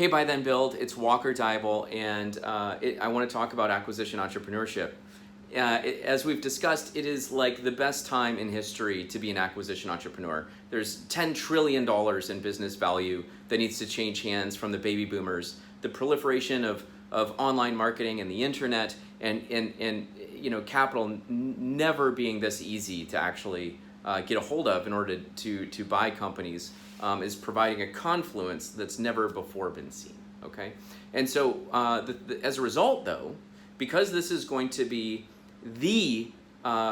Hey, Buy Then Build, it's Walker Dybel, and I want to talk about acquisition entrepreneurship. As we've discussed, it is like the best time in history to be an acquisition entrepreneur. There's $10 trillion in business value that needs to change hands from the baby boomers. The proliferation of online marketing and the internet and capital never being this easy to actually get a hold of in order to buy companies is providing a confluence that's never before been seen, okay? And so as a result, though, because this is going to be the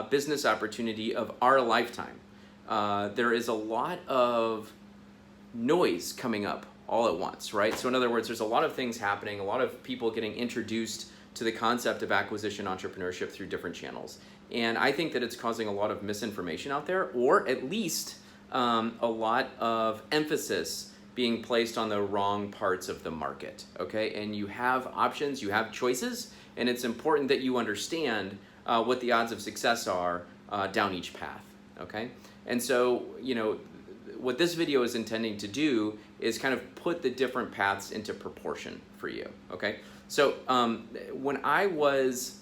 business opportunity of our lifetime, there is a lot of noise coming up all at once, right? So in other words, there's a lot of things happening, a lot of people getting introduced to the concept of acquisition entrepreneurship through different channels. And I think that it's causing a lot of misinformation out there, or at least a lot of emphasis being placed on the wrong parts of the market, okay? And you have options, you have choices, and it's important that you understand what the odds of success are down each path, okay? And so, what this video is intending to do is kind of put the different paths into proportion for you, okay? So when I was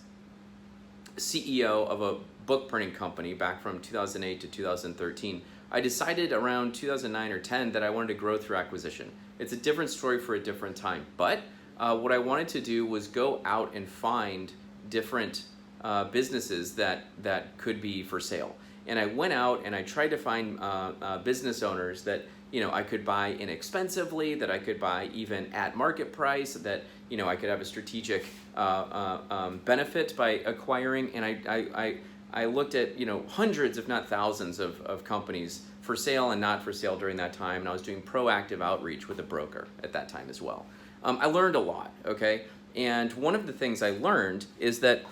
CEO of a book printing company back from 2008 to 2013, I decided around 2009 or 10 that I wanted to grow through acquisition. It's a different story for a different time, but what I wanted to do was go out and find different businesses that could be for sale. And I went out and I tried to find business owners that I could buy inexpensively, that I could buy even at market price, that I could have a strategic benefit by acquiring. And I looked at hundreds, if not thousands, of companies for sale and not for sale during that time. And I was doing proactive outreach with a broker at that time as well. I learned a lot, okay? And one of the things I learned is that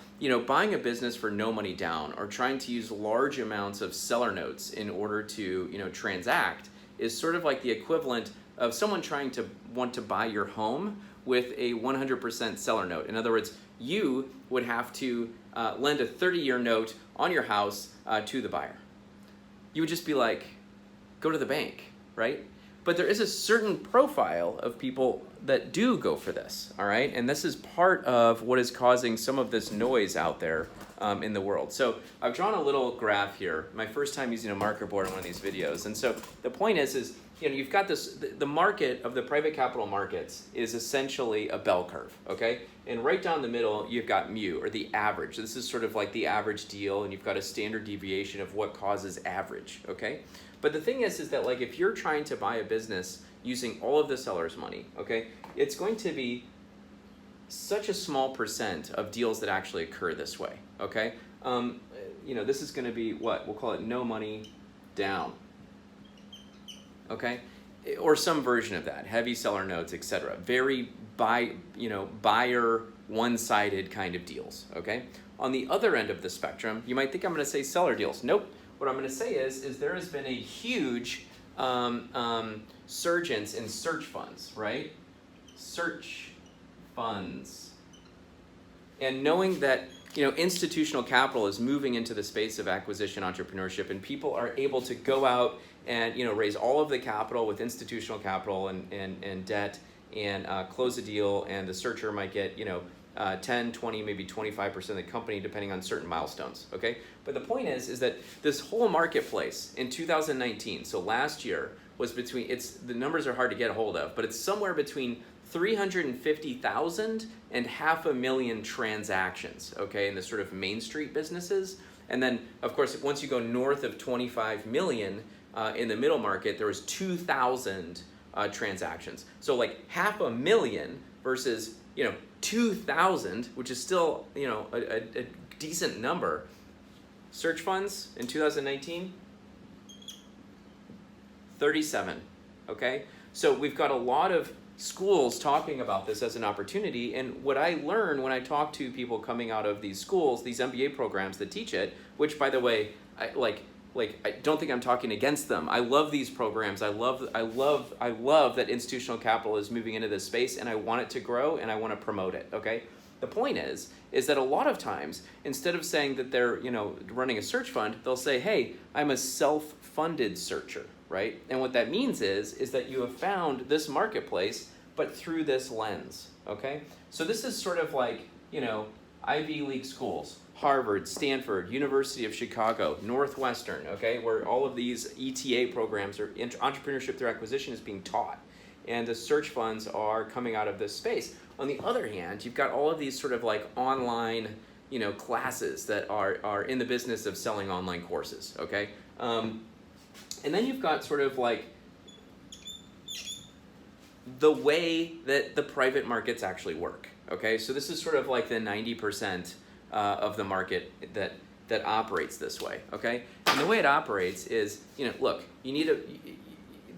buying a business for no money down or trying to use large amounts of seller notes in order to transact is sort of like the equivalent of someone trying to want to buy your home with a 100% seller note. In other words, you would have to lend a 30-year note on your house to the buyer. You would just be like, go to the bank, right? But there is a certain profile of people that do go for this, all right? And this is part of what is causing some of this noise out there in the world. So I've drawn a little graph here, my first time using a marker board in one of these videos. And so the point is you've got this, the market of the private capital markets is essentially a bell curve, okay? And right down the middle, you've got mu, or the average. This is sort of like the average deal, and you've got a standard deviation of what causes average, okay? But the thing is that like if you're trying to buy a business using all of the seller's money, okay, it's going to be such a small percent of deals that actually occur this way, okay? This is going to be what? We'll call it no money down, okay? Or some version of that, heavy seller notes, etc. Very buyer one-sided kind of deals, okay? On the other end of the spectrum, you might think I'm going to say seller deals. Nope. What I'm going to say is there has been a huge surgence in search funds, right? Search funds. And knowing that institutional capital is moving into the space of acquisition entrepreneurship, and people are able to go out and raise all of the capital with institutional capital and debt and close a deal, and the searcher might get 10, 20, maybe 25% of the company depending on certain milestones, okay? But the point is that this whole marketplace in 2019, so last year, was between, the numbers are hard to get a hold of, but it's somewhere between 350,000 and 500,000 transactions, okay, in the sort of Main Street businesses. And then, of course, once you go north of 25 million in the middle market, there was 2,000 transactions. So like 500,000 versus 2,000, which is still a decent number. Search funds in 2019, 37, okay? So we've got a lot of schools talking about this as an opportunity, and what I learn when I talk to people coming out of these schools, these MBA programs that teach it, which by the way, I don't think I'm talking against them. I love these programs. I love that institutional capital is moving into this space, and I want it to grow and I want to promote it, okay? The point is that a lot of times, instead of saying that they're, running a search fund, they'll say, hey, I'm a self-funded searcher, right? And what that means is that you have found this marketplace but through this lens, okay? So this is sort of like, Ivy League schools, Harvard, Stanford, University of Chicago, Northwestern, okay, where all of these ETA programs or entrepreneurship through acquisition is being taught. And the search funds are coming out of this space. On the other hand, you've got all of these sort of like online, classes that are in the business of selling online courses, okay? And then you've got sort of like the way that the private markets actually work, okay? So this is sort of like the 90% of the market that operates this way, okay? And the way it operates is, look, you need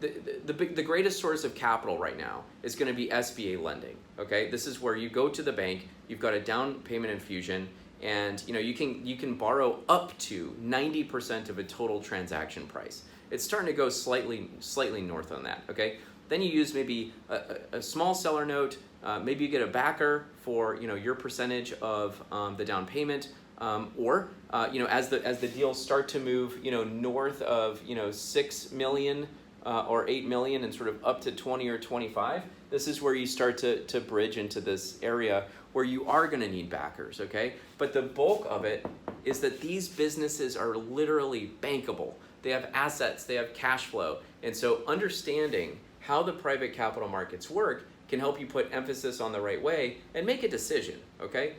the greatest source of capital right now is going to be SBA lending, okay? This is where you go to the bank, you've got a down payment infusion, and you can borrow up to 90% of a total transaction price. It's starting to go slightly north on that, okay? Then you use maybe a small seller note, maybe you get a backer for your percentage of the down payment, or as the deals start to move north of 6 million or 8 million and sort of up to 20 or 25, this is where you start to bridge into this area where you are going to need backers, okay? But the bulk of it is that these businesses are literally bankable. They have assets, they have cash flow, and so understanding how the private capital markets work can help you put emphasis on the right way and make a decision, okay?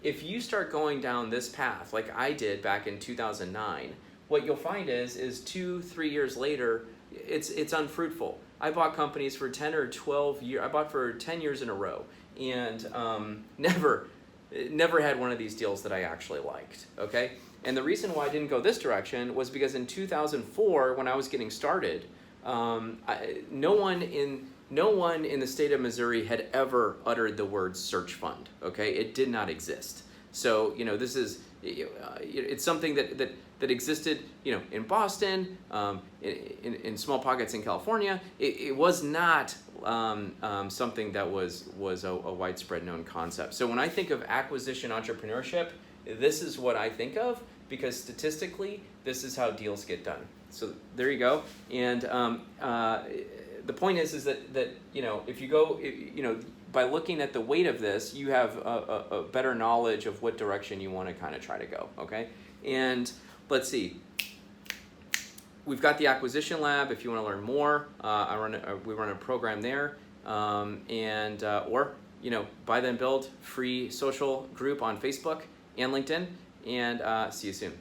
If you start going down this path like I did back in 2009, what you'll find is 2-3 years later, it's unfruitful. I bought companies for 10 or 12 years, I bought for 10 years in a row, and never had one of these deals that I actually liked, okay? And the reason why I didn't go this direction was because in 2004, when I was getting started, no one in the state of Missouri had ever uttered the word search fund, okay? It did not exist. So, this is, it's something that existed, in Boston, in small pockets in California. It was not something that was a widespread known concept. So when I think of acquisition entrepreneurship, this is what I think of, because statistically, this is how deals get done. So there you go. And the point is that if you go, by looking at the weight of this, you have a better knowledge of what direction you want to kind of try to go, okay? And let's see. We've got the acquisition lab. If you want to learn more, we run a program there, or buy then build free social group on Facebook and LinkedIn. And see you soon.